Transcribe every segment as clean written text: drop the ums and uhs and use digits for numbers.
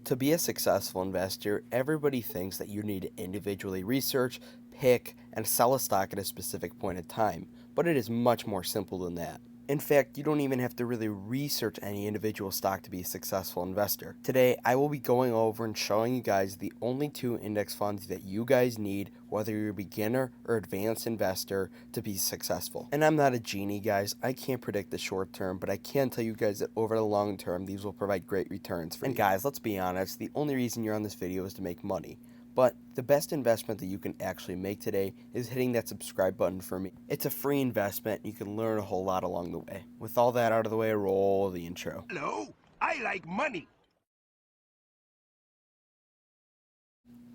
To be a successful investor, everybody thinks that you need to individually research, pick, and sell a stock at a specific point in time, but it is much more simple than that. In fact, you don't even have to really research any individual stock to be a successful investor. Today, I will be going over and showing you guys the only two index funds that you guys need, whether you're a beginner or advanced investor, to be successful. And I'm not a genie, guys. I can't predict the short term, but I can tell you guys that over the long term, these will provide great returns for you. And guys, let's be honest, the only reason you're on this video is to make money. But the best investment that you can actually make today is hitting that subscribe button for me. It's a free investment. You can learn a whole lot along the way. With all that out of the way, roll the intro. Hello, I like money.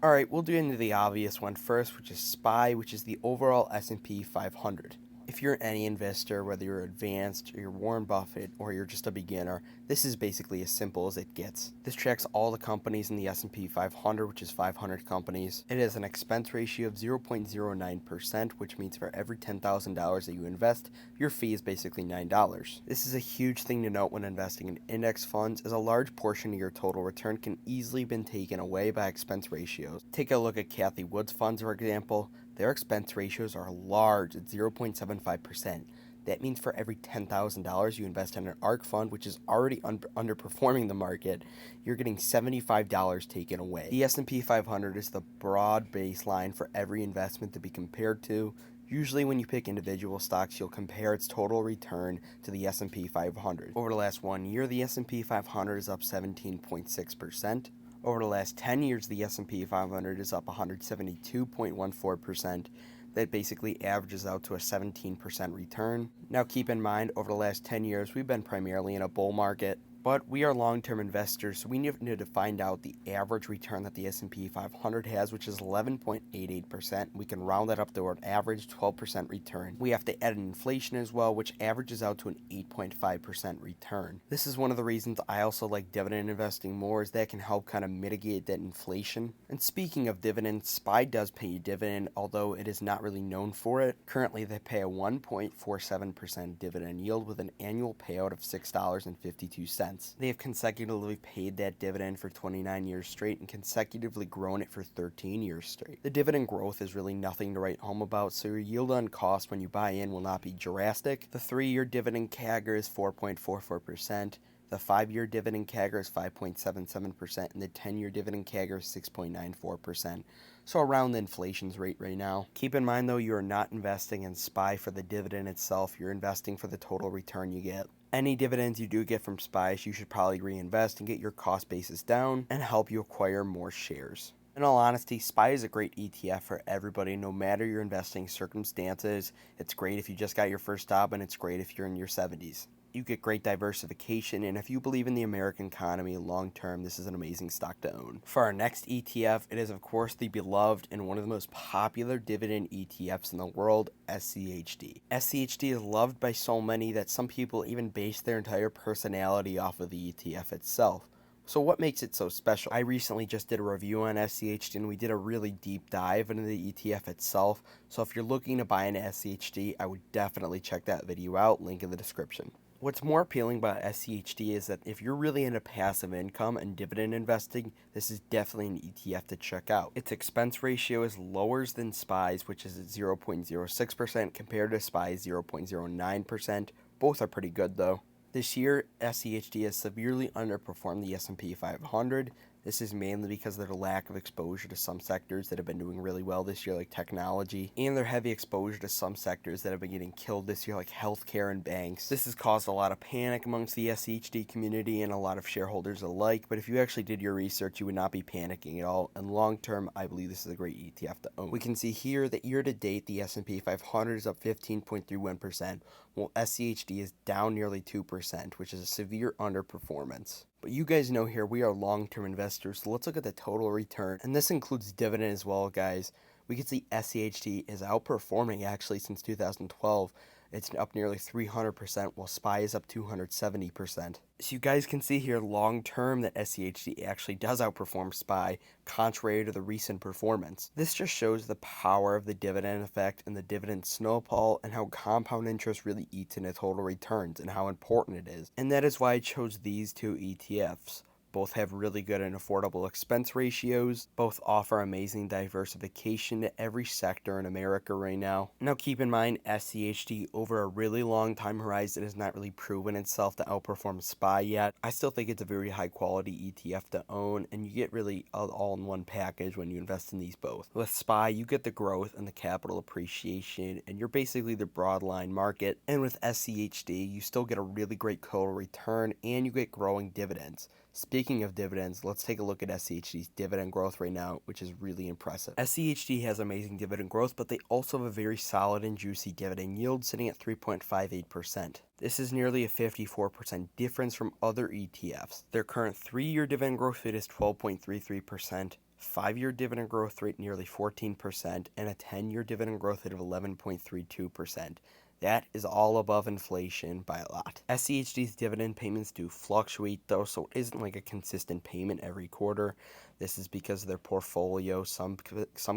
Alright, we'll do into the obvious one first, which is SPY, which is the overall S&P 500. If you're any investor, whether you're advanced, or you're Warren Buffett, or you're just a beginner, this is basically as simple as it gets. This tracks all the companies in the S&P 500, which is 500 companies. It has an expense ratio of 0.09%, which means for every $10,000 that you invest, your fee is basically $9. This is a huge thing to note when investing in index funds, as a large portion of your total return can easily be taken away by expense ratios. Take a look at Cathie Wood's funds, for example. Their expense ratios are large at 0.75%. That means for every $10,000 you invest in an ARK fund, which is already underperforming the market, you're getting $75 taken away. The S&P 500 is the broad baseline for every investment to be compared to. Usually when you pick individual stocks, you'll compare its total return to the S&P 500. Over the last 1 year, the S&P 500 is up 17.6%. Over the last 10 years, the S&P 500 is up 172.14%. That basically averages out to a 17% return. Now keep in mind, over the last 10 years, we've been primarily in a bull market, but we are long-term investors, so we need to find out the average return that the S&P 500 has, which is 11.88%. We can round that up to an average 12% return. We have to add inflation as well, which averages out to an 8.5% return. This is one of the reasons I also like dividend investing more, is that can help kind of mitigate that inflation. And speaking of dividends, SPY does pay a dividend, although it is not really known for it. Currently, they pay a 1.47% dividend yield with an annual payout of $6.52. They have consecutively paid that dividend for 29 years straight and consecutively grown it for 13 years straight. The dividend growth is really nothing to write home about, so your yield on cost when you buy in will not be drastic. The 3-year dividend CAGR is 4.44%. The 5-year dividend CAGR is 5.77%, and the 10-year dividend CAGR is 6.94%. So around the inflation's rate right now. Keep in mind though, you are not investing in SPY for the dividend itself, you're investing for the total return you get. Any dividends you do get from SPYs, you should probably reinvest and get your cost basis down and help you acquire more shares. In all honesty, SPY is a great ETF for everybody, no matter your investing circumstances. It's great if you just got your first job, and it's great if you're in your 70s. You get great diversification, and if you believe in the American economy long term, this is an amazing stock to own. For our next ETF, it is of course the beloved and one of the most popular dividend ETFs in the world, SCHD. SCHD is loved by so many that some people even base their entire personality off of the ETF itself. So what makes it so special? I recently just did a review on SCHD, and we did a really deep dive into the ETF itself. So if you're looking to buy an SCHD, I would definitely check that video out, link in the description. What's more appealing about SCHD is that if you're really into passive income and dividend investing, this is definitely an ETF to check out. Its expense ratio is lower than SPY's, which is at 0.06% compared to SPY's 0.09%. Both are pretty good though. This year, SCHD has severely underperformed the S&P 500. This is mainly because of their lack of exposure to some sectors that have been doing really well this year, like technology, and their heavy exposure to some sectors that have been getting killed this year, like healthcare and banks. This has caused a lot of panic amongst the SCHD community and a lot of shareholders alike, but if you actually did your research, you would not be panicking at all, and long term, I believe this is a great ETF to own. We can see here that year to date, the S&P 500 is up 15.31%, while SCHD is down nearly 2%, which is a severe underperformance. But you guys know here we are long-term investors, so let's look at the total return. And this includes dividend as well, guys. We can see SCHD is outperforming actually since 2012. It's up nearly 300%, while SPY is up 270%. So you guys can see here long term that SCHD actually does outperform SPY, contrary to the recent performance. This just shows the power of the dividend effect and the dividend snowball, and how compound interest really eats into total returns and how important it is. And that is why I chose these two ETFs. Both have really good and affordable expense ratios. Both offer amazing diversification to every sector in America right now. Now keep in mind, SCHD over a really long time horizon has not really proven itself to outperform SPY yet. I still think it's a very high quality ETF to own, and you get really all in one package when you invest in these both. With SPY, you get the growth and the capital appreciation, and you're basically the broadline market. And with SCHD, you still get a really great total return, and you get growing dividends. Speaking of dividends, let's take a look at SCHD's dividend growth right now, which is really impressive. SCHD has amazing dividend growth, but they also have a very solid and juicy dividend yield sitting at 3.58%. This is nearly a 54% difference from other ETFs. Their current 3-year dividend growth rate is 12.33%. 5-year dividend growth rate nearly 14%, and a 10-year dividend growth rate of 11.32%. That is all above inflation by a lot. SCHD's dividend payments do fluctuate though, so it isn't like a consistent payment every quarter. This is because of their portfolio. Some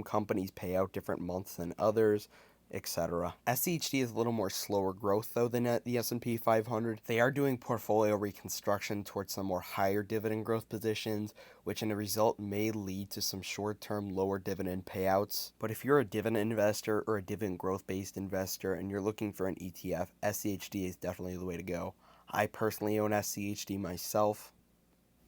companies pay out different months than others, etc. SCHD is a little more slower growth though than the S&P 500. They are doing portfolio reconstruction towards some more higher dividend growth positions, which in a result may lead to some short-term lower dividend payouts. But if you're a dividend investor or a dividend growth-based investor and you're looking for an ETF, SCHD is definitely the way to go. I personally own SCHD myself,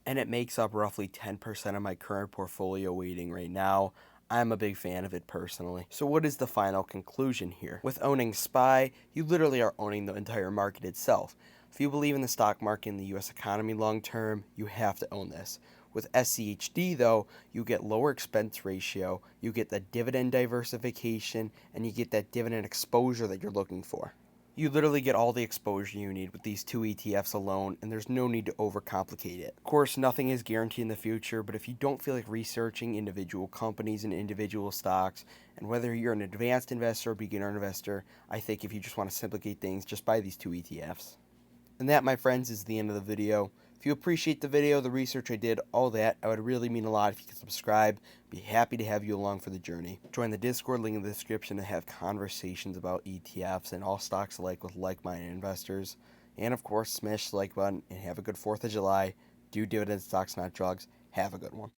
and it makes up roughly 10% of my current portfolio weighting right now. I'm a big fan of it personally. So what is the final conclusion here? With owning SPY, you literally are owning the entire market itself. If you believe in the stock market and the US economy long term, you have to own this. With SCHD though, you get lower expense ratio, you get the dividend diversification, and you get that dividend exposure that you're looking for. You literally get all the exposure you need with these two ETFs alone, and there's no need to overcomplicate it. Of course, nothing is guaranteed in the future, but if you don't feel like researching individual companies and individual stocks, and whether you're an advanced investor or beginner investor, I think if you just want to simplify things, just buy these two ETFs. And that, my friends, is the end of the video. If you appreciate the video, the research I did, all that, I would really mean a lot if you could subscribe. Be happy to have you along for the journey. Join the Discord, link in the description, to have conversations about ETFs and all stocks alike with like-minded investors. And of course, smash the like button and have a good 4th of July. Do dividend stocks, not drugs. Have a good one.